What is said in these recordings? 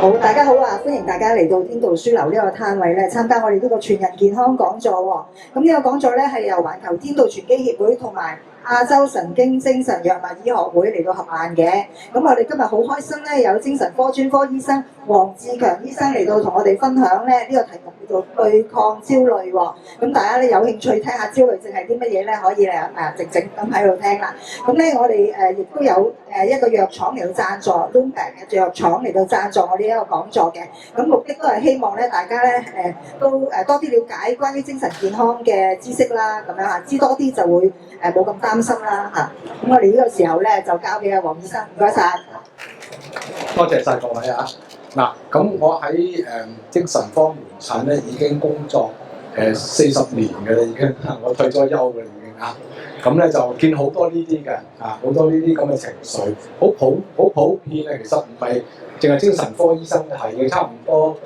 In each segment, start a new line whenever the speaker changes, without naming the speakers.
好，大家好啊！歡迎大家嚟到天道書樓呢個攤位咧，參加我哋呢個全人健康講座喎。咁呢個講座咧係由環球天道傳基協會同埋亞洲神經精神藥物醫學會嚟到合辦嘅。咁我哋今日好開心咧，有精神科專科醫生黃志強醫生嚟到同我哋分享咧呢個題目叫做對抗焦慮喎。咁大家咧有興趣聽下焦慮症係啲乜嘢咧，可以咧靜靜咁喺度聽啦。咁咧我哋亦都有一個藥廠嚟到贊助 Lundbeck 嘅藥廠嚟到贊助我呢一個講座嘅。咁目的都係希望咧大家咧都多啲了解關於精神健康嘅知識啦，咁樣嚇知多啲就會冇咁擔心啦嚇。咁我哋呢個時候咧就交俾阿黃醫生，唔該晒。
多謝晒各位啊！嗱，咁我喺精神科門診咧已經工作40年嘅啦，已經我退咗休嘅啦已經啊。咁咧就見好多呢啲嘅啊，好多呢啲咁嘅情緒，好普遍啊。其實唔係淨係精神科醫生係嘅，差唔多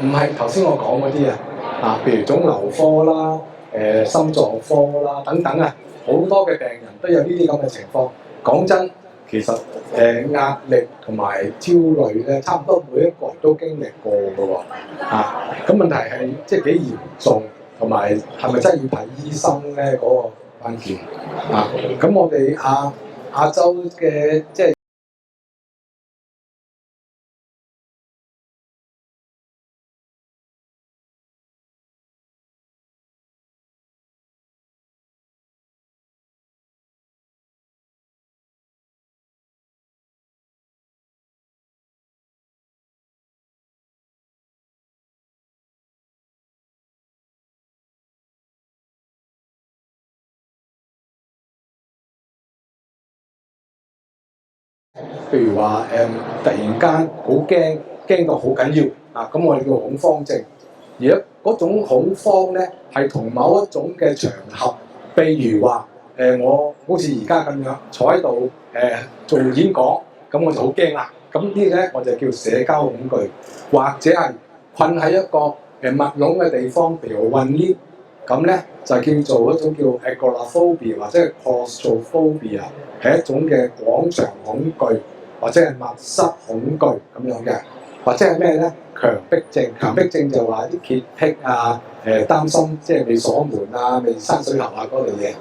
唔係頭先我講嗰啲啊，譬如腫瘤科啦、心臟科啦等等啊，好多嘅病人都有呢啲咁嘅情況。講真，其實壓力同埋焦慮咧，差唔多每一個人都經歷過嘅喎。啊，咁問題係即係幾嚴重，同埋係咪真係要睇醫生咧？嗰個關鍵啊。咁我哋亞洲嘅即係。譬如話突然間好驚到好緊要啊！咁我哋叫恐慌症。而家嗰種恐慌咧，係同某一種嘅場合，譬如話我好似而家咁樣坐喺度做演講，咁我就好驚啦。咁呢啲咧我就叫社交恐懼，或者係困喺一個密籠嘅地方，譬如困 lift，咁咧就叫做一種叫 agoraphobia 或者係 claustrophobia，係一種嘅廣場恐懼。或者係密室恐懼咁樣嘅，或者係咩咧？強迫症，強迫症就話啲潔癖啊，擔心即係未鎖門啊、未閂水喉啊嗰類嘢。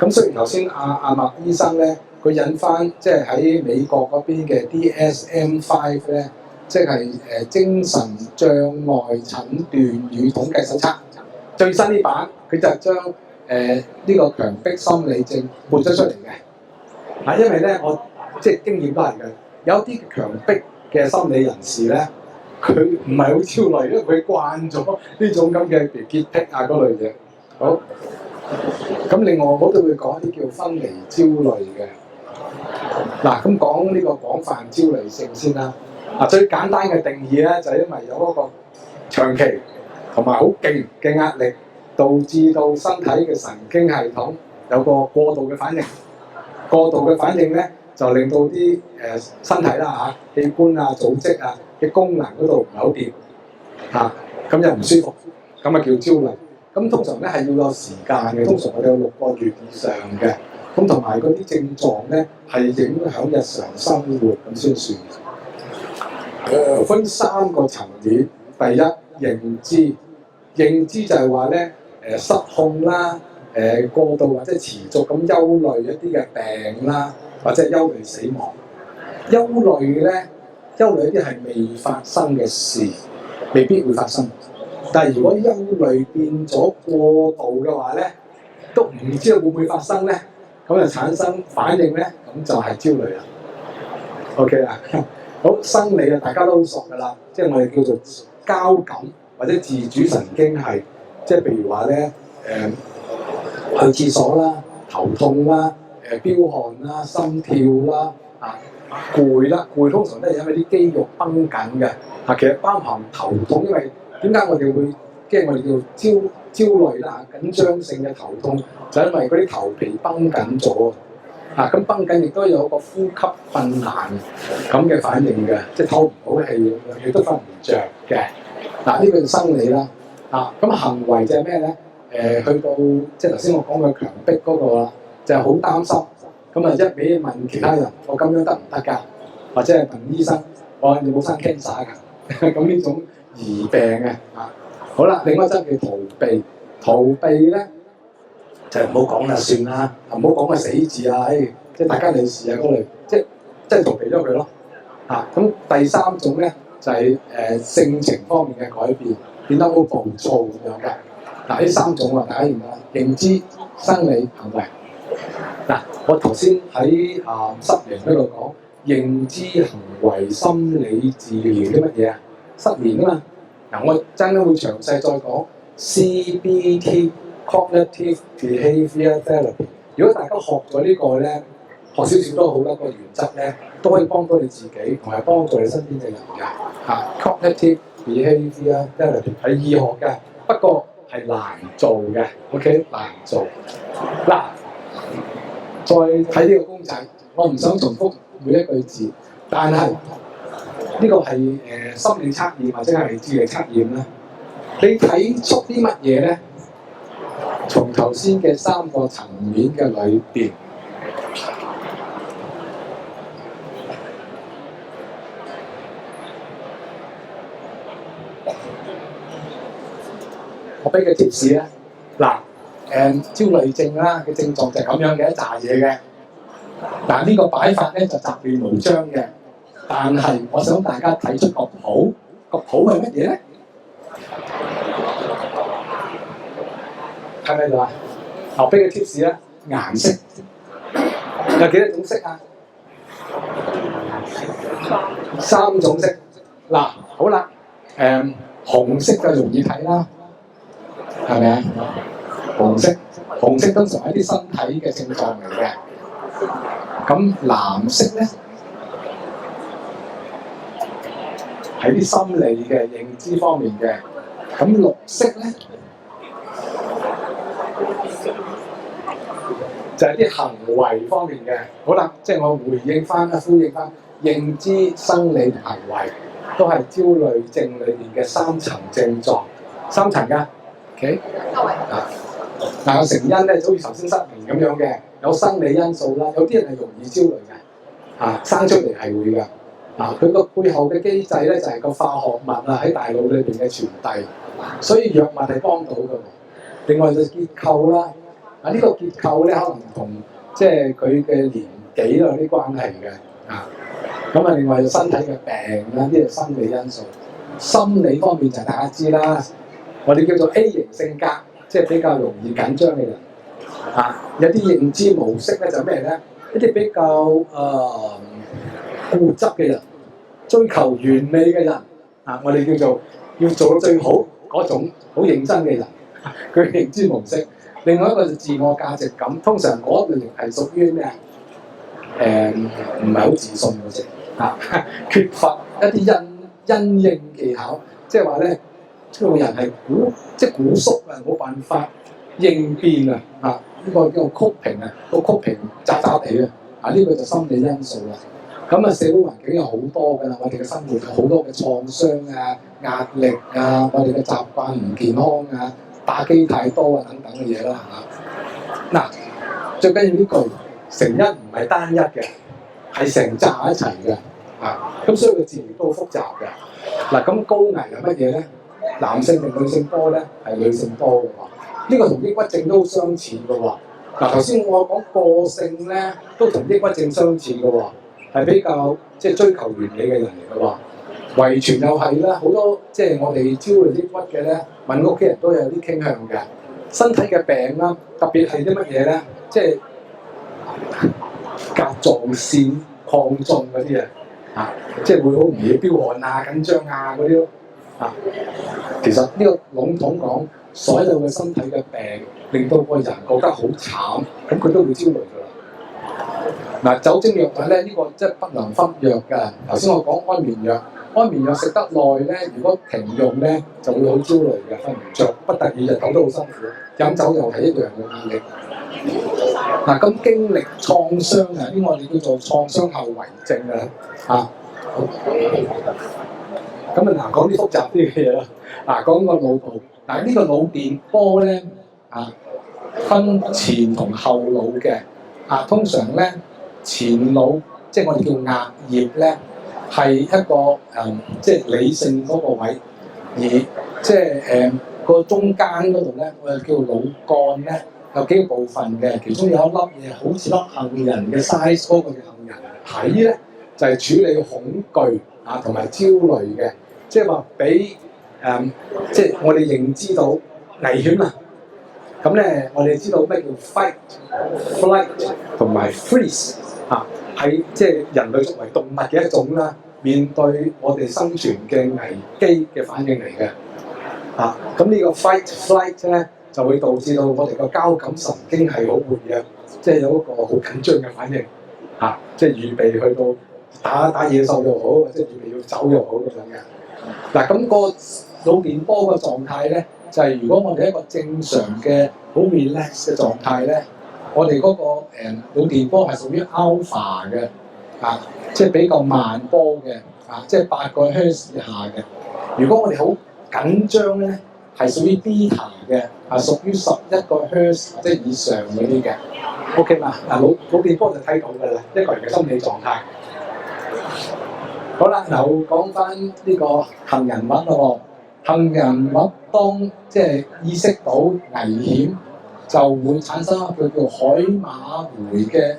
咁雖然頭先阿麥醫生咧，佢引翻即係喺美國嗰邊嘅 DSM-5 咧，即係精神障礙診斷與統計手冊最新呢版，佢就將呢個強迫心理症撥咗出嚟嘅。啊，因為咧我。即係經驗都係嘅，有啲強迫嘅心理人士咧，佢唔係好焦慮，因為佢慣咗呢種咁嘅潔癖啊嗰類嘢。好，咁另外我都會講一啲叫分離焦慮嘅。嗱，咁講呢個廣泛焦慮症先啦。最簡單嘅定義咧，就係因為有嗰個長期同埋好勁嘅壓力，導致到身體嘅神經系統有個過度嘅反應。過度嘅反應咧，就令到啲身體啦器官啊、組織啊嘅功能嗰度唔係好掂嚇，咁又唔舒服，咁啊叫焦慮。咁通常咧係要有時間嘅，通常我哋有6個月以上嘅。咁同埋嗰啲症狀咧係影響日常生活咁先算。分3個層面，第一認知就係話咧失控啦，過度或者持續咁憂慮一啲嘅病啦。或者係憂慮死亡，憂慮一啲係未發生嘅事，未必會發生。但係如果憂慮變咗過度嘅話咧，都唔知道會唔會發生咧，咁就產生反應咧，咁就係焦慮啦。OK 啦，好生理啊，大家都好熟㗎啦，即係我哋叫做交感或者自主神經系，即係譬如話咧去廁所啦、頭痛啦。飆汗啦、心跳啦、攰啦，攰通常都係因為啲肌肉繃緊嘅。其實包含頭痛，因為點解我哋會即係我哋叫焦慮啦、緊張性嘅頭痛，就因為嗰啲頭皮繃緊咗。咁繃緊亦都有個呼吸困難咁嘅反應嘅，即係透唔到氣，亦都瞓唔着嘅。呢個係生理啦。咁行為就係咩咧？去到即係頭先我講嘅強迫嗰個啦，就係好擔心，咁啊一味問其他人我咁樣得唔得㗎？或者係問醫生我有冇生 cancer 㗎？咁呢種疑病嘅啊。好啦，另外一則叫逃避，逃避咧就唔好講啦，算啦，唔好講個死字啊，即係大家利是啊嗰類，即係逃避咗佢咯。咁第三種咧就係、性情方面嘅改變，變得好暴躁咁樣嘅。呢三種啊，大家認啦，認知、生理、行為。我頭先喺失眠嗰度講認知、行為、心理治療啲乜嘢啊？失眠啊嘛。我陣間會詳細再講 CBT Cognitive Behaviour Therapy。如果大家學咗呢個咧，學少少都好啦，個原則咧都可以幫到你自己，同埋幫助你身邊嘅人嘅。Cognitive Behaviour Therapy 係醫學嘅，不過係難做嘅。OK， 難做。再睇呢個公仔，我唔想重複每一句字，但係呢個係心理測驗或者係智力測驗啦。你睇出啲乜嘢咧？從頭先嘅三個層面嘅裏邊，我俾嘅貼士咧，焦慮症啦嘅症狀就係咁樣嘅一紮嘢嘅。呢個擺法咧就雜亂無章嘅，但係我想大家睇出個譜，個譜係乜嘢咧？睇唔睇到啊？我俾嘅貼士咧，顏色有幾多種色啊？3種色。好啦，紅色就容易睇啦，係咪啊？紅色通常係啲身體嘅症狀嚟嘅。咁藍色咧係啲心理嘅認知方面嘅。咁綠色咧就係啲行為方面嘅。好啦，即係我回應翻啦，呼應翻認知、生理同行為都係焦慮症裏面嘅3層症狀，3層㗎。OK，個成因咧就好似頭先失眠咁樣嘅，有生理因素啦，有啲人係容易焦慮嘅，生出嚟係會㗎，佢個背後嘅機制咧就係個化學物喺大腦裏邊嘅傳遞，所以藥物係幫到㗎。另外就結構啦，呢個結構咧可能同即係佢嘅年紀有啲關係嘅，咁另外就身體嘅病啦，呢係生理因素。心理方面就大家知啦，我哋叫做 A 型性格。即係比較容易緊張嘅人，有啲認知模式咧就咩咧？一啲比較固執嘅人，追求完美嘅人，我哋叫做要做到最好嗰種好認真嘅人，佢認知模式。另外一個就自我價值感，通常嗰類型係屬於咩啊？唔係好自信嗰隻，缺乏一啲因應技巧，即係話咧。呢個人係古縮啊，冇辦法應變啊！呢個叫做曲平啊，個曲平渣渣地啊！呢個就心理因素啦。咁社會環境有好多㗎啦，我哋嘅生活有好多嘅創傷啊、壓力啊，我哋嘅習慣唔健康啊、打機太多啊等等嘅嘢啦。最緊要呢句成因唔係單一嘅，係成紮一齊嘅。咁所以個治療都好複雜嘅。咁高危係乜嘢咧？男性定女性多咧？係女性多嘅喎。呢個同抑鬱症都好相似嘅喎。頭先我講個性咧，都同抑鬱症相似嘅喎，係比較即係追求完美嘅人嚟嘅喎。遺傳又係啦，好多即係我哋焦慮抑鬱嘅咧，問屋企人都有啲傾向嘅。身體嘅病啦，特別係啲乜嘢咧？即係甲狀腺亢進嗰啲即係會好容易飆汗啊、緊張啊嗰啲咯。其實呢個籠統講，所有嘅身體嘅病令到個人覺得好慘，咁佢都會焦慮㗎啦。酒精藥物咧，呢個即係不能忽略㗎。頭先我講安眠藥，安眠藥食得耐咧，如果停用咧，就會好焦慮嘅，瞓唔着，不得已日頭都好辛苦。飲酒又係一樣嘅壓力。咁經歷創傷啊，呢個我哋叫做創傷後遺症啊。咁講啲複雜啲嘅嘢啦。講個腦部，呢個腦電波咧，分前同後腦嘅通常咧前腦即係我哋叫額葉咧係一個即係理性嗰個位，而即係個中間嗰度咧我哋叫腦幹咧有幾個部分嘅，其中有一粒嘢好似粒杏仁嘅 size 嗰個叫杏仁體咧，就係、處理恐懼同埋焦慮嘅，即係話俾即係我哋認知到危險啦。咁咧，我哋知道咩叫 fight、flight 同埋 freeze 係即係人類作為動物嘅一種啦，面對我哋生存嘅危機嘅反應嚟嘅。咁呢個 fight、flight 咧就會導致到我哋個交感神經係好活躍，即係有一個好緊張嘅反應即係預備去到打野獸又好，或者預備要走又好咁樣嘅。咁個腦電波個狀態咧。就係如果我哋一個正常嘅好 relax 嘅狀態咧，我哋嗰個腦電波係屬於 alpha 嘅，即係比較慢波嘅，即係8個 Hertz 以下嘅。如果我哋好緊張咧，係屬於 beta 嘅，屬於11個 Hertz 或者以上嗰啲嘅。OK 嘛？腦電波就睇到㗎啦，一個人嘅心理狀態。好啦，嗱，講翻呢個杏仁核咯。杏仁核當即係意識到危險，就會產生一個叫海馬回嘅，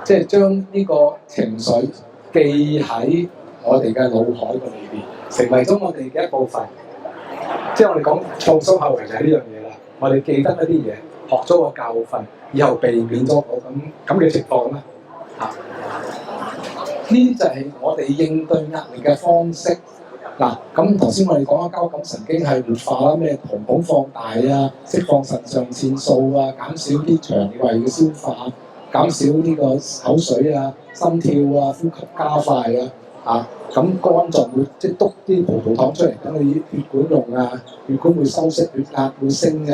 即係將呢個情緒記喺我哋嘅腦海個裏邊，成為咗我哋嘅一部分。即係我哋講創傷後遺就係呢樣嘢啦。我哋記得一啲嘢，學咗個教訓，以後避免咗咁嘅情況啦。呢啲就係我哋應對壓力嘅方式。咁頭先我哋講咗交感神經係活化啦，咩瞳孔放大釋放腎上腺素減少啲腸胃嘅消化，減少呢個口水心跳呼吸加快咁肝臟會即係篤啲葡萄糖出嚟，等佢血管用血管會收縮，血壓會升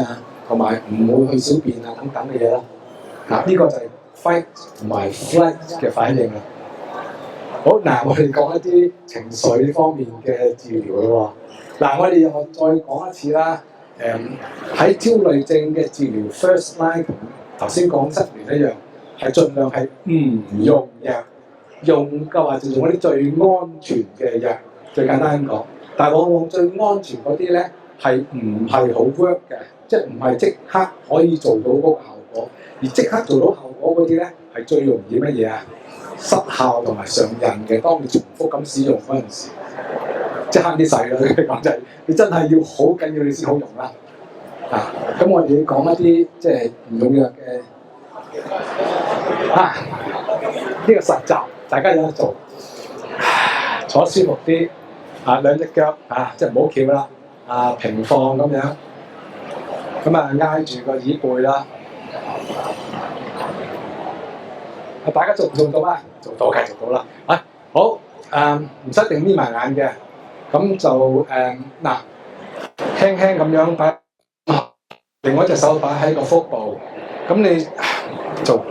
同埋唔會去小便等等嘅嘢啦。呢個就係 fight 同埋 flight 嘅反應啦。好，我哋講一啲情緒方面嘅治療咯喎。我哋又再講一次啦。喺焦慮症嘅治療 first line 同頭先講失眠一樣，係盡量係唔用藥，用嘅話就用嗰啲最安全嘅藥，最簡單咁講。但係往往最安全嗰啲咧係唔係好 work 嘅，即係唔係即刻可以做到嗰個效果，而即刻做到效果嗰啲咧係最容易乜嘢失效同埋上癮嘅。當你重複咁使用嗰陣時，即係慳啲使啦。講真，你真係要好緊要你先好用啦。咁我哋要講一啲即係唔用藥嘅呢個實習，大家有得做。坐舒服啲兩隻腳即係唔好翹啦，平放咁樣，咁挨住個椅背啦。大家做唔做到啊？做到嘅，做到啦。好，唔使一定眯埋眼嘅，咁就輕輕咁樣擺，另外一隻手擺喺個腹部，咁你做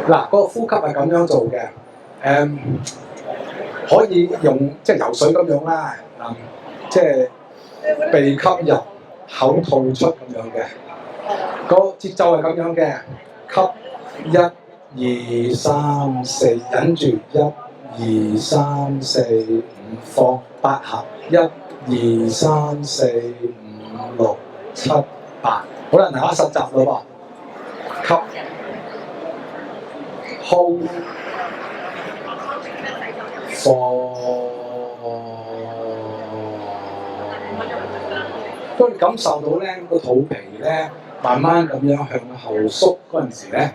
嗰個呼吸係咁樣做嘅，可以用即係游水咁樣啦，即係鼻吸入。口吐出咁樣嘅，個節奏係咁樣嘅，吸1、2、3、4，忍住1、2、3、4、5，放8下，1、2、3、4、5、6、7、8。好啦，嗱，實習咯喎，吸 hold 放。當你感受到咧個肚皮咧慢慢咁樣向後縮嗰陣時咧，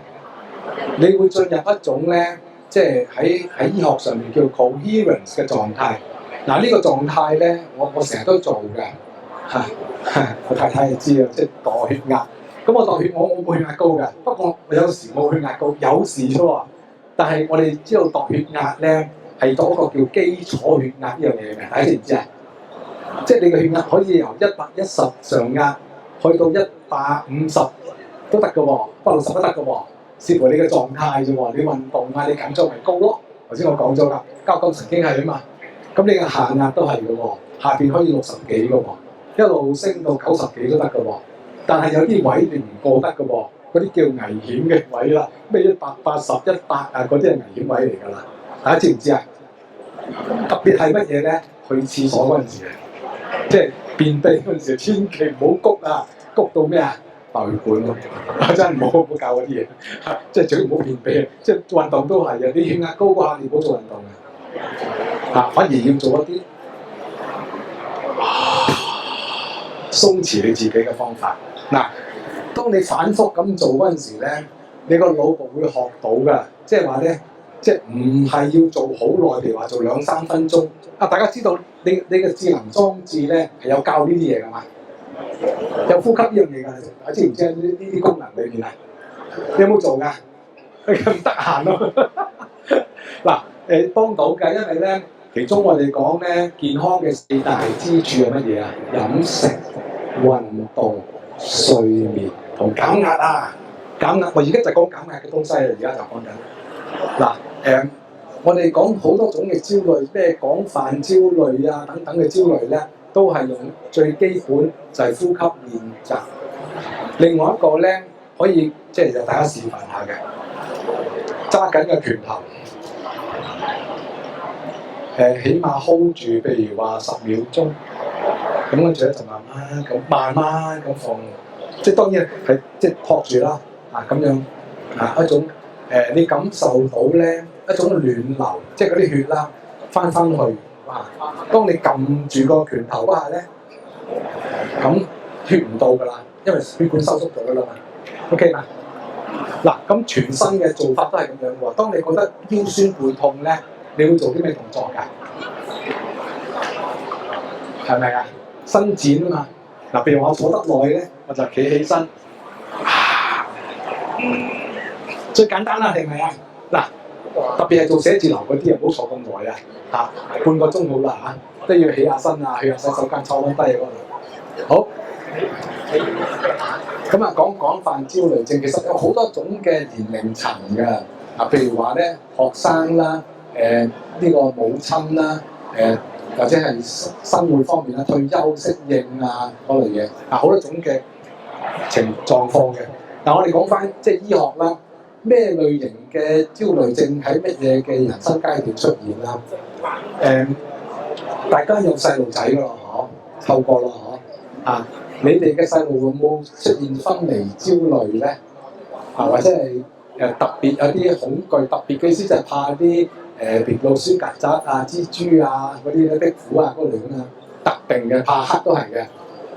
你會進入一種咧，即係喺醫學上面叫 coherence 嘅狀態。呢個狀態咧，我成日都做嘅我太太就知啦，即係度血壓。咁我度血我冇血壓高嘅，不過我有時冇血壓高，有時啫喎。但係我哋知道度血壓咧係度一個叫基礎血壓呢樣嘢嘅，大家知唔知啊？即係你嘅血壓可以由110上壓去到150都得嘅喎，160都得嘅喎，視乎你嘅狀態啫喎。你運動你緊張咪高咯。頭先我講咗啦，交感神經係啊嘛。咁你嘅下壓都係嘅喎，下邊可以60幾嘅喎，一路升到90幾都得嘅喎。但係有啲位你唔過得嘅喎，嗰啲叫危險嘅位啦，咩180、100啊嗰啲係危險位嚟㗎啦。大家知唔知啊？特別係乜嘢咧？去廁所嗰陣時啊，即係便秘嗰陣時，千祈唔好谷啊，谷到咩啊？爆血管咯，真係唔好教嗰啲嘢，即係最唔好便秘啊！即係運動都係啊，你血壓高嗰下你唔好做運動啊，反而要做一啲鬆弛你自己嘅方法。嗱，當你反覆咁做嗰陣時咧，你個腦部會學到㗎，即係話咧，即係唔係要做好耐，譬如話做2-3分鐘。啊，大家知道你嘅智能裝置咧係有教呢啲嘢㗎嘛？有呼吸呢樣嘢㗎，大家知唔知呢啲功能裏面啊？你有冇做㗎？咁得閒咯。嗱，幫到㗎，因為咧，其中我哋講咧，健康嘅4大支柱係乜嘢啊？飲食、運動、睡眠同減壓啊！減壓，我而家就講減壓嘅東西啦，而家就講緊。嗱，我哋講好多種嘅焦慮，咩廣泛焦慮啊等等嘅焦慮咧，都係用最基本就係呼吸練習。另外一個咧，可以即係大家示範下嘅，揸緊嘅拳頭，起碼 hold 住，譬如話10秒鐘，咁跟住咧就慢慢咁放，即係當然係即係托住啦，咁樣一種你感受到咧一種暖流，即係嗰啲血啦翻去當你撳住個拳頭嗰下咧，咁血唔到㗎啦，因為血管收縮咗㗎啦嘛 ，OK 嘛？嗱，咁全身嘅做法都係咁樣喎。當你覺得腰酸背痛咧，你會做啲咩動作㗎？係咪啊？伸展啊嘛。嗱，譬如我坐得耐咧，我就企起身。最簡單啦，係咪啊？嗱，特別係做寫字樓嗰啲啊，唔好坐咁耐啊！半個鐘好啦都要起下身啊，去下洗手間坐翻低嗰度。好。咁啊，講廣泛焦慮症，其實有好多種嘅年齡層㗎。譬如話咧，學生啦，呢個母親啦，或者係生活方面啦，退休適應啊嗰類嘢，好多種嘅狀況嘅。嗱，我哋講翻即係醫學啦，咩類型嘅焦慮症喺乜嘢嘅人生階段出現啦？大家有細路仔㗎咯，透過咯，你哋嘅細路會冇出現分離焦慮咧？或者係特別有啲恐懼，特別嘅意思就係怕啲老鼠、曱甴啊、蜘蛛啊嗰啲壁虎啊嗰類咁啊，特定嘅怕黑都係嘅。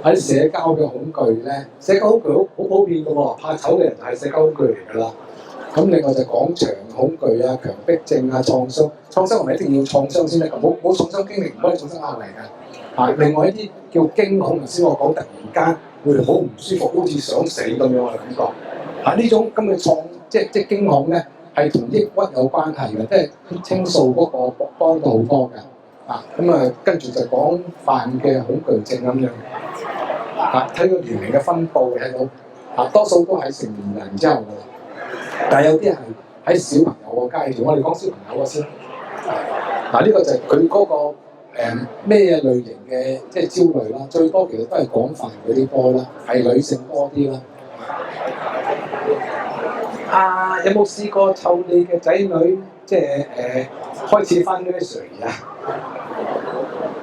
喺社交嘅恐懼咧，社交恐懼好普遍㗎喎，怕醜嘅人就係社交恐懼嚟㗎啦。咁另外就廣場恐懼啊、強迫症啊、創傷係咪一定要創傷先得㗎？冇創傷經歷唔可以創傷壓力㗎。另外一啲叫驚恐，頭先我講突然間會好唔舒服，好似想死咁樣嘅感覺。呢種咁嘅即係驚恐咧，係同抑鬱有關係嘅，即係傾訴嗰個幫到好多嘅。跟住就廣泛嘅恐懼症咁樣。睇個年齡嘅分佈睇到，多數都係成年人之後嘅，但係有啲係喺小朋友個階段。我哋講小朋友先。呢個就係佢嗰個咩類型嘅即係焦慮啦。最多其實都係廣泛嗰啲多啦，係女性多啲啦。有冇試過湊你嘅仔女即係開始翻 nursery 啊？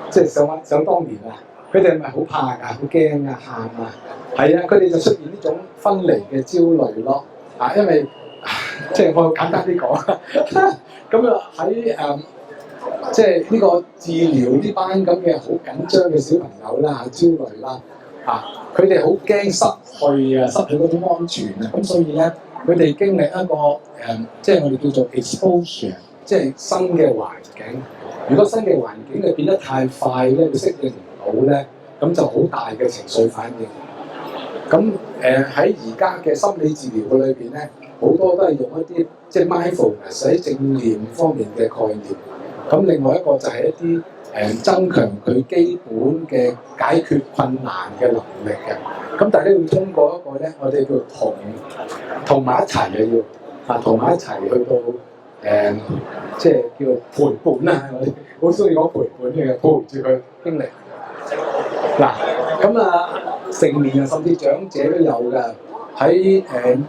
即係想當年啊！佢哋係咪好怕㗎？好驚啊！喊啊！係啊！佢哋就出現呢種分離嘅焦慮咯。因為即係我簡單啲講，咁喺即係呢個治療呢班咁嘅好緊張嘅小朋友啦，焦慮啦，佢哋好驚失去嗰種安全啊！咁所以咧，佢哋經歷一個即係我哋叫做 exposure， 即係新嘅環境。如果新嘅環境佢變得太快咧，佢適應唔到咧，咁就好大嘅情緒反應。咁喺而家嘅心理治療嘅裏邊咧，好多都係用一啲即係 mindfulness 喺正念方面嘅概念。咁另外一個就係一啲增強佢基本嘅解決困難嘅能力嘅。咁大家要通過一個咧，我哋叫同埋一齊嘅要同埋一齊去到即係叫陪伴啊！我哋好中意講陪伴嘅，陪住佢經歷。嗱，咁啊，成年人甚至長者都有㗎。喺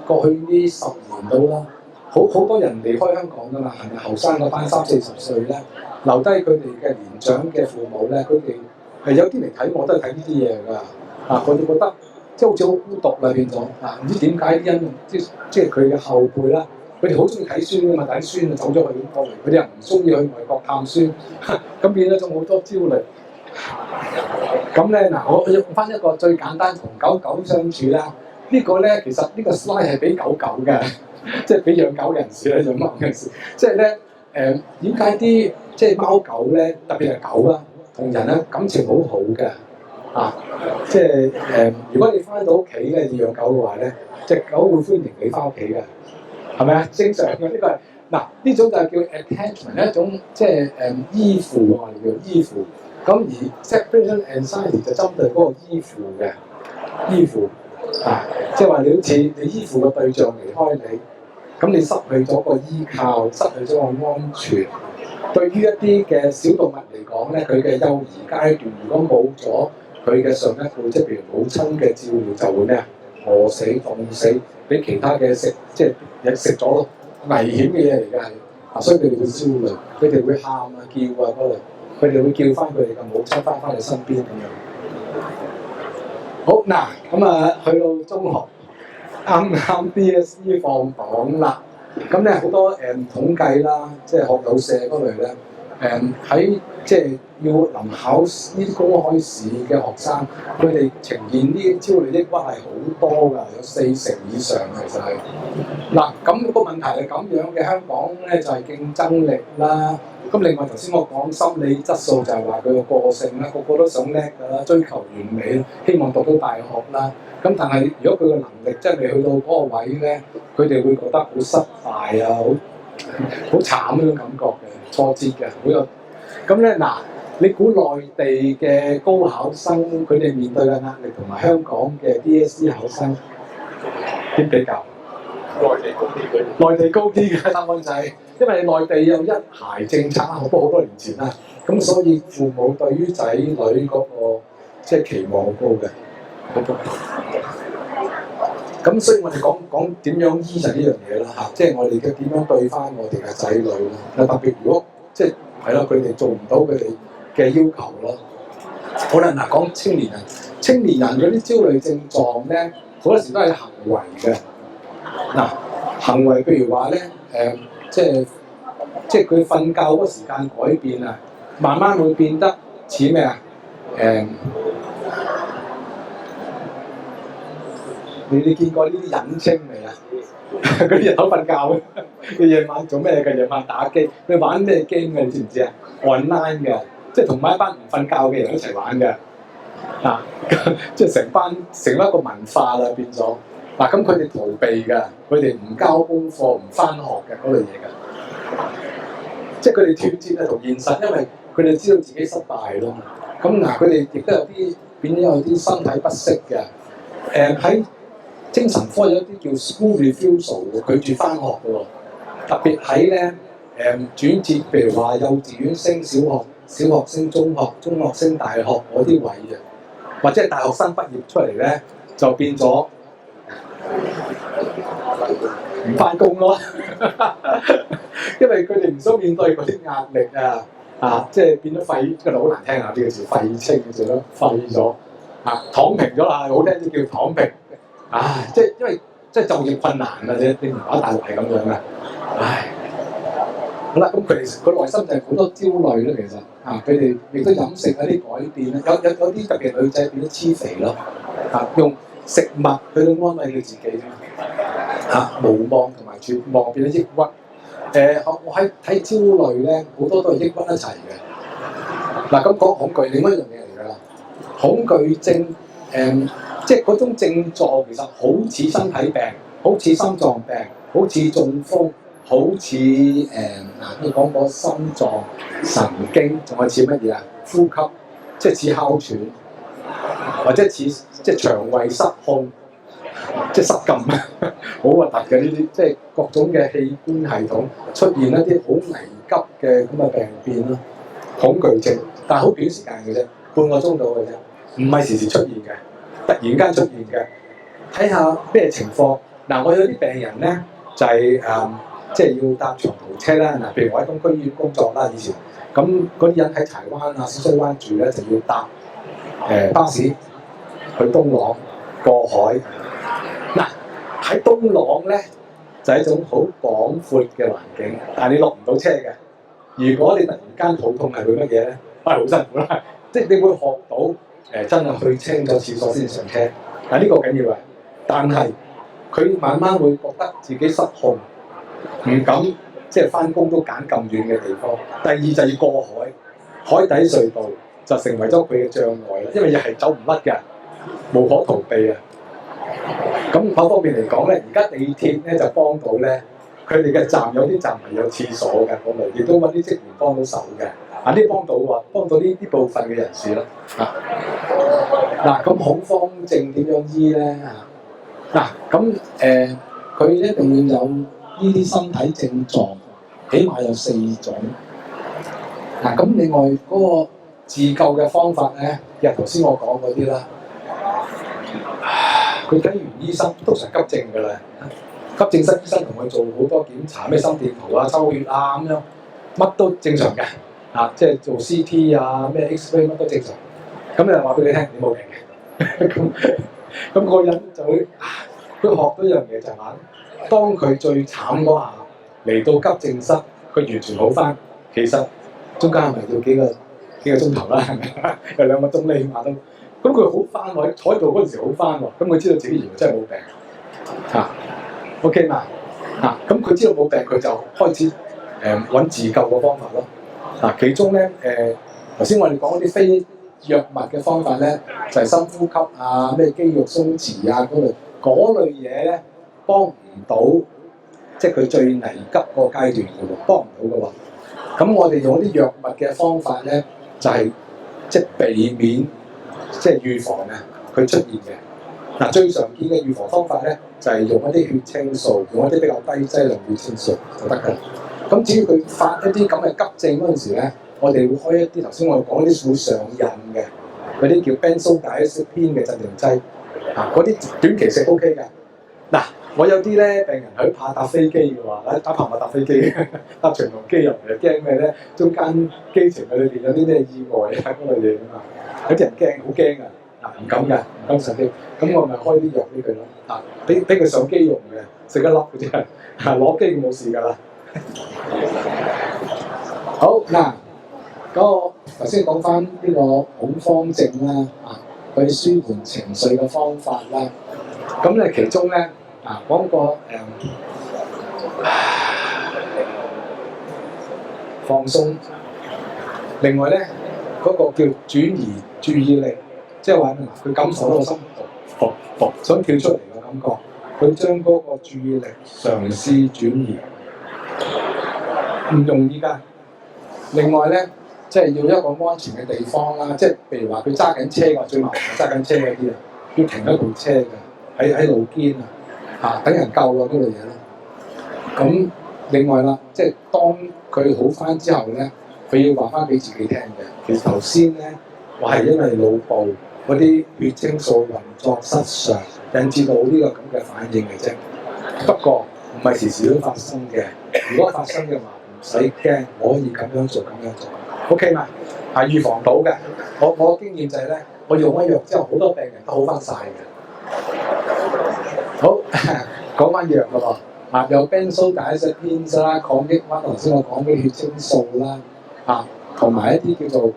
過去呢10年到啦，好多人離開香港㗎嘛，係咪後生嗰班30-40歲咧，留低佢哋嘅年長嘅父母咧，佢哋係有啲嚟睇我都係睇呢啲嘢㗎。佢哋覺得即係好似好孤獨啦變咗唔知點解啲人即係佢嘅後輩啦。佢哋好中意睇書㗎嘛，但係啲孫走咗去過嚟，佢哋又唔中意去外國探孫，咁變咗仲好多焦慮。咁咧我用翻一個最簡單同狗相處啦。呢個咧其實呢個 slide 係俾狗嘅，即係俾養狗人士咧，養貓人士。即係咧點解啲即係貓狗咧，特別係狗啦，同人咧感情好好嘅即係如果你翻到屋企咧，要養狗嘅話咧，隻狗會歡迎你翻屋企嘅。係咪啊？正常嘅呢個係呢種就係叫 attachment 一種即係依附我哋叫依附。咁而 separation anxiety 就針對嗰個依附嘅依附即係話你好似你依附嘅對象離開你，咁你失去咗個依靠，失去咗個安全。對於一啲嘅小動物嚟講咧，佢嘅幼兒階段如果冇咗佢嘅上一輩，即係譬如母親嘅照料，就會咩啊？餓死、凍死，俾其他嘅食即係嘢食咗咯，危險嘅嘢嚟㗎係所以佢哋會焦慮，佢哋會喊啊、叫啊嗰類，佢哋會叫翻佢哋嘅母親翻你身邊咁樣。好咁去到中學，啱 DSE 放榜啦，咁咧好多統計啦，即係學友社嗰類咧，喺即係要臨考呢啲公開試嘅學生，佢哋呈現呢啲焦慮抑鬱係好多㗎，有40%以上其實係。咁個問題係咁樣嘅，香港咧就係競爭力啦。咁另外頭先我講心理質素就係話佢個性啦，個個都想叻㗎啦，追求完美啦，希望讀到大學啦。咁但係如果佢個能力真係去到嗰個位咧，佢哋會覺得好失敗啊，好慘嗰種感覺嘅，挫折嘅，好有。咁咧你估內地嘅高考生佢哋面對嘅壓力同埋香港嘅 DSE 考生點比較？內地高啲嘅答案就係，因為內地有一孩政策，好多年前啦，咁所以父母對於仔女嗰個即係期望好高嘅，好高。咁所以我哋講點樣醫就呢樣嘢啦即係我哋嘅點樣對翻我哋嘅仔女啦。特別如果即係係咯，佢哋做唔到佢哋嘅要求咯。好啦，講青年人嗰啲焦慮症狀咧，好多時都係行為嘅。行為譬如話咧，即係佢瞓覺嗰個時間改變啊，慢慢會變得似咩啊？你見過呢啲隱青未啊？佢日頭瞓覺，佢夜晚做咩嘅？夜晚打機，佢玩咩 game 嘅？你知唔知啊 ？online 嘅，即係同埋一班唔瞓覺嘅人一齊玩嘅。即係成一個文化啦，變咗。咁佢哋逃避㗎，佢哋唔交功課、唔返學嘅嗰類嘢㗎。即係佢哋斷絕同現實，因為佢哋知道自己失敗咯。咁佢哋亦都有啲變咗有啲身體不適嘅。喺精神科有一啲叫 school refusal 拒絕返學嘅喎。特別喺咧轉接，譬如話幼稚園升小學、小學升中學、中學升大學嗰啲位嘅，或者係大學生畢業出嚟咧，就變咗唔返工咯，因為佢哋唔想面對嗰啲壓力即係變咗廢，個好難聽啊！呢個字廢青嘅字咯，廢咗躺平咗啦，好聽啲叫躺平。即係因為即係就業困難啊！你唔打大圍咁樣啊！好啦，咁佢內心就係好多焦慮咯，其實佢哋亦都飲食有啲改變啦，有啲特別女仔變咗黐肥咯，用食物去到安慰佢自己無望同埋絕望變咗抑鬱。我喺睇焦慮咧，好多都係抑鬱一齊嘅。咁講恐懼，另一樣嘢嚟㗎啦。恐懼症即係嗰種症狀其實好似身體病，好似心臟病，好似中風，好似你講過心臟、神經，仲有似乜嘢啊？呼吸，即係似哮喘，或者似即係腸胃失控，即係失禁，好核突嘅呢啲，即係各種嘅器官系統出現一啲好危急嘅咁嘅病變咯，恐懼症，但係好短時間嘅啫，半個鐘到嘅啫，唔係時時出現嘅，突然間出現嘅。睇下咩情況嗱，我有啲病人咧就係、即係要搭長途車啦。嗱，譬如我喺東區醫院工作啦，以前咁嗰啲人喺柴灣啊、小西灣住咧，就要搭巴士去東朗過海。嗱，喺東朗咧就係一種好廣闊嘅環境，但係你落唔到車嘅。如果你突然間肚痛係會乜嘢咧？係好辛苦啦，即係你會學到真係去清咗廁所先上車。嗱，呢個緊要啊！但係佢慢慢會覺得自己失控，唔敢即係翻工都揀咁遠嘅地方。第二就要過海，海底隧道就成為咗佢嘅障礙啦，因為又係走唔甩嘅，無可逃避啊！咁某方面嚟講咧，而家地鐵咧就幫到咧，佢哋嘅站有啲站係有廁所嘅，咁嚟亦都揾啲職員幫到手嘅。啊，呢幫到喎，幫到呢部分嘅人士咯。嗱，咁恐慌症點樣醫咧？嗱，咁佢一定要有呢啲身體症狀，起碼有4種。嗱，咁另外嗰個自救嘅方法咧，又頭先我講嗰啲啦。佢睇完醫生，通常急症㗎啦，急症室醫生同佢做好多檢查，咩心電圖啊、抽血啊咁樣，乜都正常嘅。即係做 CT 啊、咩 X-ray 乜都正常。咁你就話俾你聽，你冇病嘅。咁個人就會佢學到一樣嘢就係話，當佢最慘嗰下嚟到急症室，佢完全好翻，其實中間係咪要幾個鐘頭啦？係咪？有2個鐘咧，起碼都。咁佢好翻喎，坐喺度嗰陣時好翻喎，咁佢知道自己原來真係冇病。OK 嘛？咁佢知道冇病，佢就開始揾自救嘅方法咯。其中咧頭先我哋講嗰啲非藥物嘅方法咧，就係深呼吸啊、咩肌肉鬆弛啊嗰類嘢咧，幫唔到，即係佢最危急個階段嘅喎，幫唔到嘅喎。咁我哋用啲藥物嘅方法咧，就係即係避免，即係預防啊佢出現嘅。最常見嘅預防方法咧，就係用一啲血清素，用一啲比較低劑量血清素就得㗎。咁至於佢發一啲咁嘅急症嗰陣時咧，我哋會開一啲頭先我哋講啲會上癮嘅嗰啲叫 benzodiazepine 嘅鎮定劑，嗰啲短期食 OK 嘅。我有啲咧病人佢怕搭飛機嘅話，打棚咪搭飛機，搭長途機入嚟驚咩咧？中間機程裏邊有啲咩意外啊嗰類嘢啊嘛，有啲人驚好驚㗎，唔敢㗎，唔敢上機。咁我咪開啲藥俾佢咯，俾佢上機用嘅，食一粒嗰啲攞機冇事㗎啦。好嗱，嗰個頭先講翻呢個恐慌症啦，佢舒緩情緒嘅方法啦。咁咧其中咧講個放鬆，另外咧嗰個叫轉移注意力，即係話佢感受到個心搏想跳出嚟嘅感覺，佢將嗰個注意力嘗試轉移，唔容易㗎。另外咧，即係要一個安全嘅地方啦，即係譬如話佢揸緊車㗎，最麻煩揸緊車嗰啲要停一部車㗎，喺路肩等人救嗰類嘢咯。咁另外啦，即係當佢好翻之後咧，佢要話翻俾自己聽嘅。其實頭先咧，我係因為腦部嗰啲血清素運作失常，引致到呢個咁嘅反應嘅啫。不過唔係時時都發生嘅。如果發生嘅話，唔使驚，我可以咁樣做，咁樣做 ，OK 嘛？預防到嘅。我經驗就係咧，我用咗藥之後，好多病人都好翻晒嘅。好，講翻藥咯喎，有 benzodiazepines 啦，抗抑鬱，頭先我講嘅血清素啦，同埋一啲叫做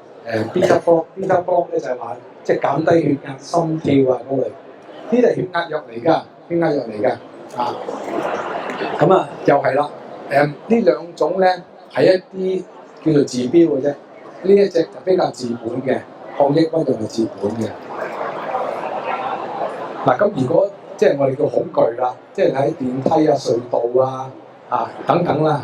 beta block，beta block 咧就係話即係減低血壓、心跳嗰類，呢啲係血壓藥嚟㗎，血壓藥嚟㗎，咁又係啦。呢兩種咧係一啲叫做治標嘅啫，呢一隻就比較治本嘅，抗抑鬱就係治本嘅。咁如果即係我哋叫恐懼啦，即係喺電梯啊、隧道啊、等等啦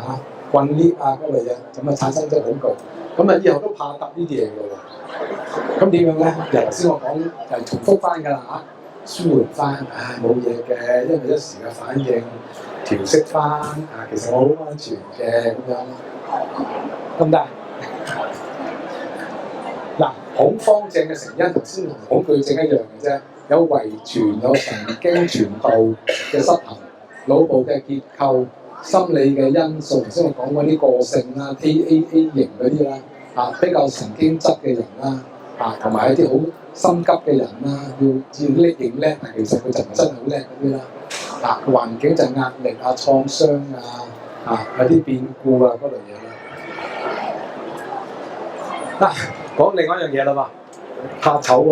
困 lift 嗰類嘢，咁產生咗恐懼，咁以後都怕搭呢啲嘢㗎喎。咁點樣咧？頭先我講就係重複翻㗎啦舒緩翻，冇嘢嘅，因為一時嘅反應調適翻，其實我好安全嘅咁樣，得唔得？嗱，恐慌症嘅成因頭先同恐懼症一樣嘅啫，有遺傳、有神經傳導嘅失衡、腦部嘅結構、心理嘅因素。頭先我講嗰啲個性啦、AAA 型嗰啲啦，比較神經質嘅人啦，同埋一啲好心急嘅人啦，要叻認叻，但其實佢就唔真係好叻嗰啲啦。環境就係壓力創傷有啲變故嗰類嘢啦。講另外一樣嘢啦喎，怕醜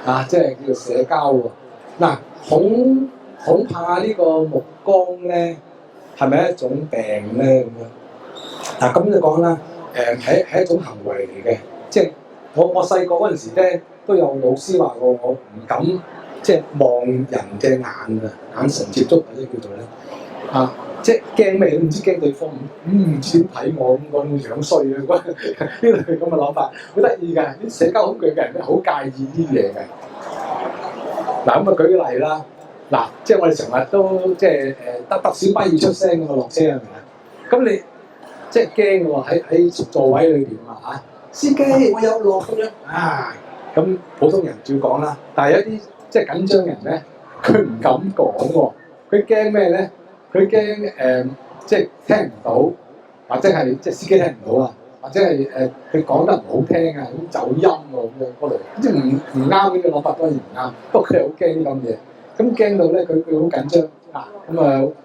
喎，即係叫做社交喎。恐怕呢個目光咧，係咪一種病咧咁樣？咁就講啦，係一種行為嚟嘅，即係我細個嗰陣時咧，都有老師話過我唔敢即係望人嘅眼神接觸或者叫做咧即係驚咩都唔知，驚對方唔知點睇我咁講樣衰呢類咁嘅諗法，好得意㗎！啲社交恐懼嘅人咧，好介意呢啲嘢嘅。咁舉個例啦，即係我哋成日都即係得小巴要出聲㗎嘛，落車係咪啊？咁你即係驚喎，喺座位裏邊司機我有落咁樣咁普通人照講啦，但係有啲即係緊張人咧，佢唔敢講喎，佢驚咩咧？佢驚即係聽唔到，或者係即係司機聽唔到或者係佢講得唔好聽咁走音咁樣嗰類，即係唔啱呢個諗法當然唔啱，不過佢係好驚呢咁嘢，咁驚到咧佢好緊張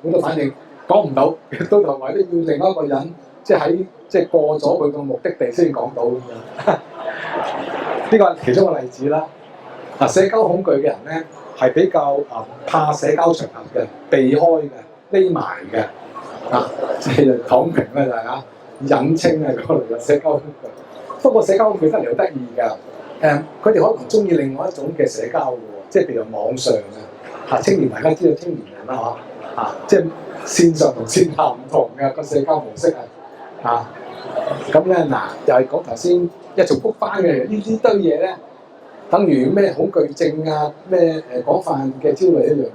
好多反應講唔到，到頭來都要另外一個人即係過咗佢個目的地先講到咁樣。呢個係其中一個例子啦。社交恐懼嘅人咧係比較怕社交場合嘅，避開嘅。匿埋嘅即係躺平啦，就係隱稱嗰類嘅社交恐懼。不過社交恐懼得嚟好得意㗎，佢哋可能中意另外一種嘅社交嘅喎，即係譬如網上青年大家知道青年人啦即係線上同線下唔同嘅個社交模式咁咧又係講頭先一重複翻嘅呢堆嘢咧，等於咩恐懼症咩廣泛嘅焦慮一樣嘅。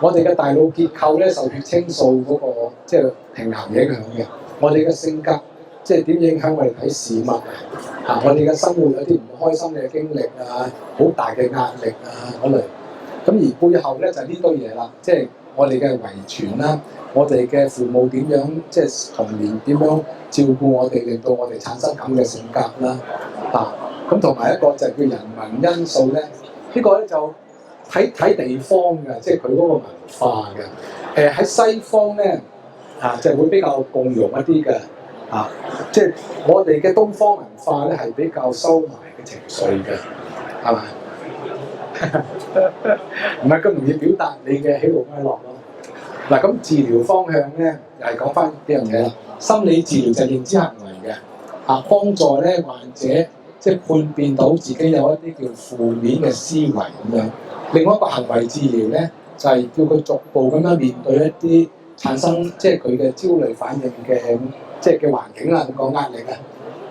我哋嘅大腦結構咧受血清素嗰個即係平衡影響嘅，我哋嘅性格即係點影響我哋睇事物我哋嘅生活有啲唔開心嘅經歷好大嘅壓力嗰類，咁而背後咧就係呢堆嘢啦，即係我哋嘅遺傳啦，我哋嘅父母點樣即係童年點樣照顧我哋，令到我哋產生咁嘅性格啦咁同埋一個就係叫人文因素咧，呢個咧就睇地方嘅，即係佢嗰個文化嘅。喺西方咧就會比較共融一啲嘅即係我哋嘅東方文化咧係比較收埋嘅情緒嘅，係嘛？唔係咁容易表達你嘅喜怒哀樂咯。咁治療方向咧又係講翻呢樣嘢啦。心理治療就係認知行為嘅幫助咧患者即係判別到自己有一啲叫負面嘅思維咁樣。另外一個行為治療咧，就係叫佢逐步咁樣面對一啲產生即係佢嘅焦慮反應嘅即係嘅環境個壓力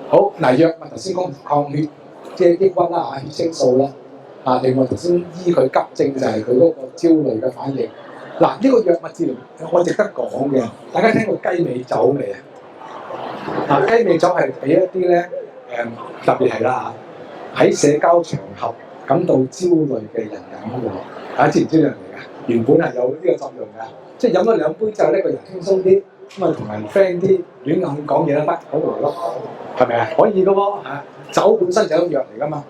好藥物頭先講抗血即係抑鬱血清素啦另外頭先醫佢急症就係佢嗰個焦慮嘅反應。呢個藥物治療我值得講嘅，大家聽過雞尾酒未雞尾酒係俾一啲咧特別係喺社交場合感到焦慮嘅人飲嘅，大家知唔知呢樣嘢㗎？原本係有呢個作用㗎，即係飲咗2杯之後呢個人輕鬆啲，咁同人 friend 啲，亂咁講嘢都得，好無咯，係咪可以㗎喎酒本身就係一個藥嚟㗎嘛。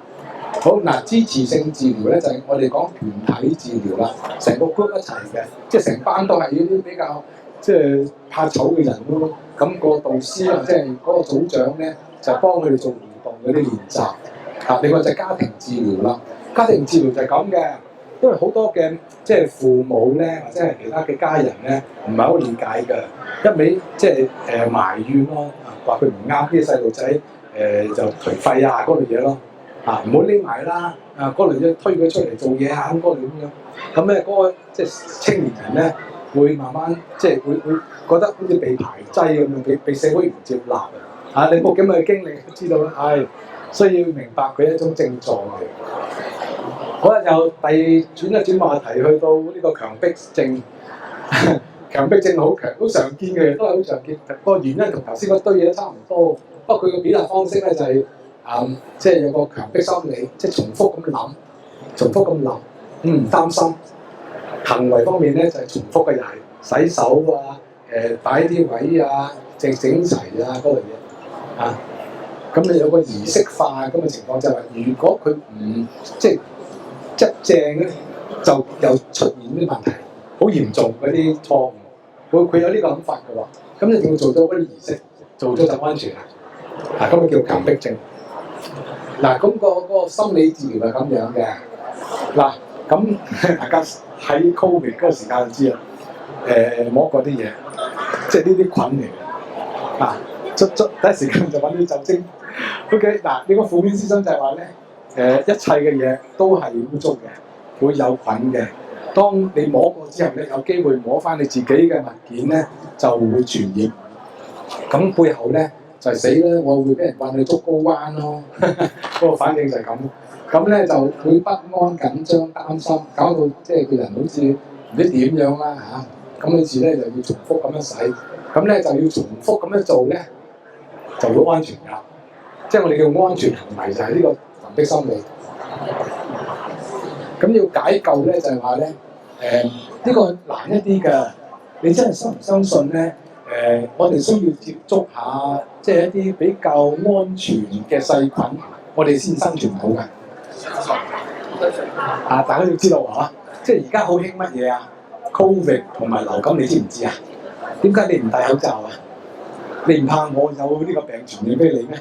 好支持性治療咧就係我哋講團體治療啦，成個 group 一齊嘅，即係成班都係呢啲比較即係怕醜嘅人咯。咁個導師即係嗰個組長咧就幫佢哋做互動嗰啲練習。另外就係家庭治療啦，家庭治療就係咁嘅，因為好多嘅即係父母咧或者係其他嘅家人咧唔係好理解嘅，一味即係埋怨咯，話佢唔啱啲細路仔就頹廢嗰類嘢咯，唔好匿埋啦，嗰類嘢推佢出嚟做嘢嗰類咁樣，咁咧嗰個即係青年人咧會慢慢即係會覺得好似被排擠咁樣，被社會唔接納你冇咁嘅經歷知道啦，需要明白佢係一種症狀嚟。好啦，又轉一轉話題，去到呢個強迫症。強迫症好常見嘅，都係好常見。個原因同頭先嗰堆嘢都差唔多，不過佢嘅表達方式咧就係、即係有個強迫心理，即係重複咁諗，擔心。行為方面咧就係、重複嘅，又係洗手啊，擺啲位啊，整齊啊嗰類嘢啊。咁你有個儀式化咁嘅情況，就係話，如果佢唔即係執正咧，就又出現啲問題，好嚴重嗰啲錯誤。佢有呢個諗法嘅喎，咁一定要做到嗰啲儀式，做咗就安全啦。咁咪叫強迫症。嗱，咁個心理治療係咁樣嘅。嗱，咁大家喺 Covid 嗰個時間就知啦。摸嗰啲嘢，即係呢啲菌嚟嘅。第一時間就揾啲酒精。OK， 嗱，呢個負面思想就係話咧，一切嘅嘢都係污糟嘅，會有菌嘅。當你摸過之後咧，有機會摸翻你自己嘅物件咧，就會傳染。咁背後咧就係、死啦！我會俾人困去竹篙灣咯。嗰個反應就係咁。咁咧就會不安、緊張、擔心，搞到即係個人好似唔知點樣啦嚇。咁於是咧就要重複咁樣洗。咁咧就要重複咁樣做咧，就會安全㗎。即係我哋叫安全行為，就係呢個強迫心理。咁要解救咧，就係話咧，呢個難一啲㗎。你真係相唔相信咧？我哋需要接觸下，即係一啲比較安全嘅細菌，我哋先生存到㗎。大家要知道嚇，即係而家好興乜嘢啊 ？Covid 同埋流感，你知唔知啊？點解你唔戴口罩啊？你唔怕我有呢個病傳染俾你咩？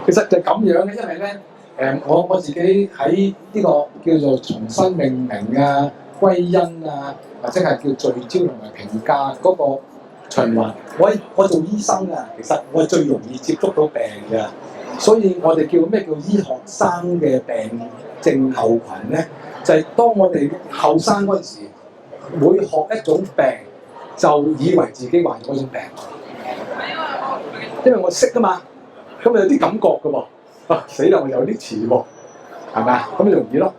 其實就係咁樣嘅，因為咧。我自己喺呢個叫做重新命名啊、歸因啊，或者係叫聚焦同埋評價嗰個循環。我做醫生啊，其實我係最容易接觸到病嘅，所以我哋叫咩叫醫學生嘅病症候群咧，就係、當我哋後生嗰陣時，每學一種病，就以為自己患咗種病，因為我識啊嘛，咁有啲感覺㗎喎。死啦！我有啲似喎，係咪啊？咁容易咯。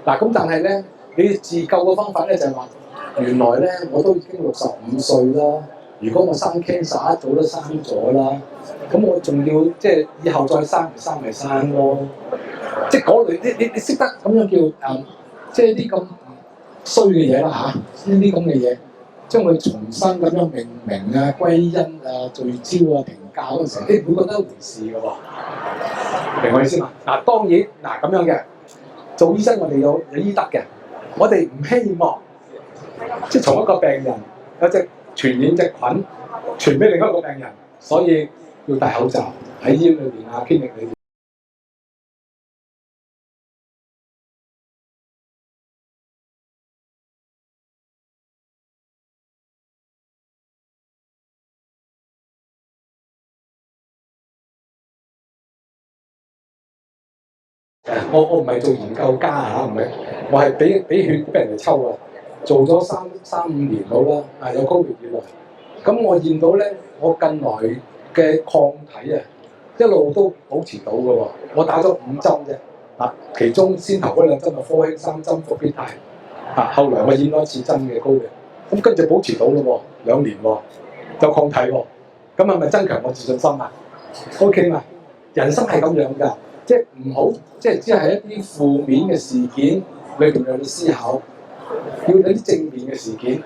嗱，咁但係咧，你自救嘅方法咧就係話，原來咧我都已經65歲啦。如果我生 cancer 一早都生咗啦，咁我仲要即係以後再生咪生咯。即係嗰類你識得咁樣叫即係啲咁衰嘅嘢啦嚇，呢啲咁嘅嘢，將佢重新咁樣命名啊、歸因啊、聚焦啊、評價嗰陣時，你唔會覺得一回事嘅喎。明我意思嘛？嗱，當然咁樣嘅，做醫生我哋有醫德嘅，我哋唔希望即係從一個病人有隻傳染隻菌傳俾另一個病人，所以要戴口罩喺醫院裏邊啊、clinic裏邊。我唔係做研究家嚇，唔係，我係俾血俾人哋抽啊，做咗3-5年好啦，有 Covid以來，咁我見到咧，我近來嘅抗體啊，一路都保持到嘅喎，我打咗5針啫，其中先頭嗰2針係科興3針復必泰，後來我驗多一次針嘅 Covid，咁跟住保持到咯喎，2年喎，有抗體喎，咁係咪增強我自信心啊 ？OK 嘛，人生係咁樣㗎。即係唔好，即係只係一啲負面嘅事件裏邊有啲思考，要有啲正面嘅事件。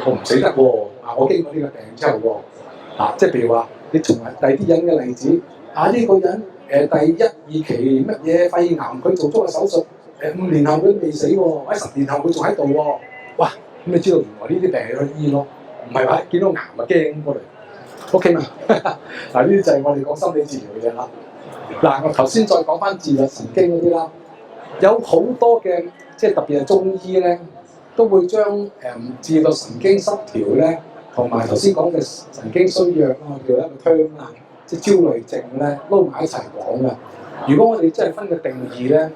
我唔死得喎，我經過呢個病之後喎，即係譬如話，你從第啲人嘅例子，呢個人第1、2期乜嘢肺癌，佢做咗個手術，5年後佢未死喎，或者10年後佢仲喺度喎，哇！咁你知道原來呢啲病係可以醫咯，唔係話見到癌就驚嗰類。OK 嘛？嗱，呢啲就係我哋講心理治療嘅嘢啦。我頭先再講翻自律神經嗰啲啦，有好多嘅即係特別係中醫咧，都會將自律神經失調咧，同埋頭先講嘅神經衰弱啊，叫一個 term 啦，即係焦慮症咧，撈埋一齊講嘅。如果我哋真係分個定義咧，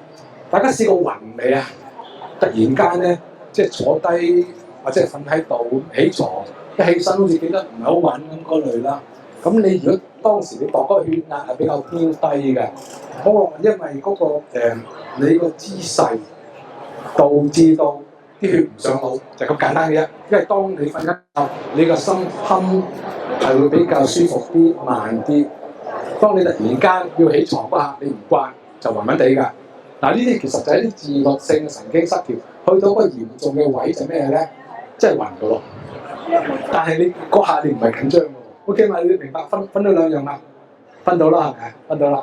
大家試過暈未啊？突然間咧，即係坐低或者係瞓喺度起床，一起身好似記得唔係好穩咁嗰類啦。咁你如果當時你度嗰個血壓係比較偏低嘅，嗰個因為嗰個你個姿勢導致到啲血唔上腦，就咁簡單嘅啫。因為當你瞓緊覺，你個心鏗係會比較舒服啲、慢啲。當你突然間要起床嗰下，你唔慣就暈暈地㗎。嗱，呢啲其實就係啲自律性嘅神經失調，去到個嚴重嘅位就咩咧？即係暈㗎咯。但係你嗰下你唔係緊張㗎喎。OK 嘛？你明白分到兩樣啦，分到啦係咪啊？分到啦。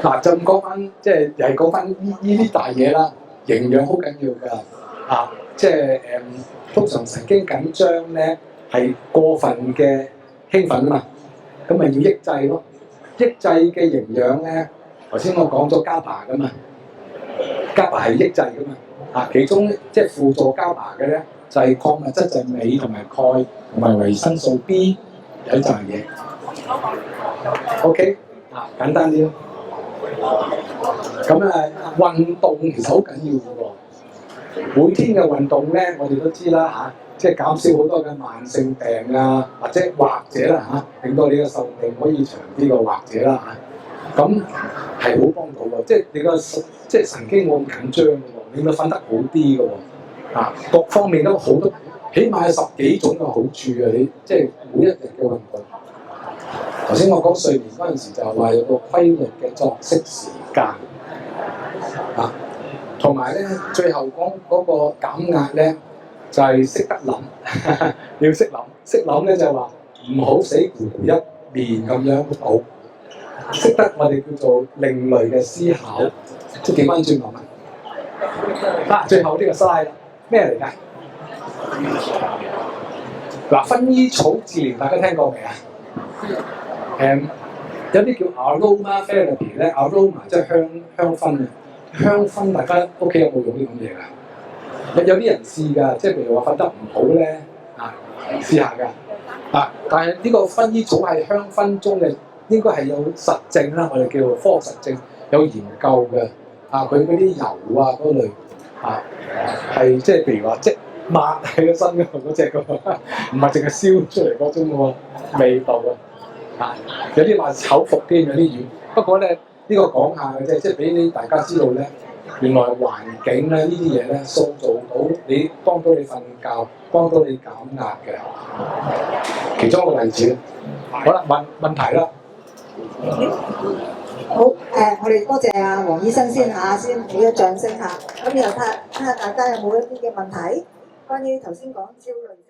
嗱，就咁講翻，即係又係講翻呢啲大嘢啦。營養好緊要㗎，即係通常神經緊張咧係過分嘅興奮啊嘛，咁咪要抑制咯。抑制嘅營養咧，頭先我講咗GABA㗎嘛，GABA係抑制㗎嘛，其中即係輔助GABA嘅咧就係礦物質就係鎂同埋鈣同埋維生素 B 有一紮嘢。OK， 簡單啲咯。咁運動其實好緊要嘅喎。每天嘅運動咧，我哋都知啦即係減少好多嘅慢性病啊，或者啦令到你嘅壽命可以長啲嘅，或者啦咁係好幫到嘅。即係你個即係神經冇咁緊張嘅喎，令到瞓得好啲嘅喎。各方面都好多，起碼有10幾種嘅好處啊！你即係每一日嘅運動。頭先我講睡眠嗰陣時就係話有個規律嘅作息時間，同埋咧最後講嗰個減壓咧就係識得諗，你要識諗咧就係話唔好死咕咕一面咁樣倒，識得我哋叫做另類嘅思考，即係調翻轉諗啊！最後呢個 slide 咩嚟㗎？嗱，薰衣草治療大家聽過未啊？有啲叫 aroma therapy 咧 ，aroma 即係香薰啊，香薰大家屋企有冇用呢種嘢㗎？有啲人試㗎，即係譬如話瞓得唔好咧，試下㗎，但係呢個薰衣草係香薰中嘅，應該係有實證啦，我哋叫做科學實證，有研究嘅，佢嗰啲油嗰類，係即係譬如話即抹喺個身嗰隻㗎，唔係淨係燒出嚟嗰種喎味道啊！有啲話口服啲，有啲軟。不過咧，呢個講下嘅啫，即係俾大家知道咧，原來環境咧呢啲嘢咧，塑造到你，幫到你瞓覺，幫到你減壓嘅其中一個例子。好啦，問題啦。
好，我哋多謝黃醫生先俾個掌聲嚇。咁又睇下大家有冇一啲嘅問題，關於頭先講焦慮。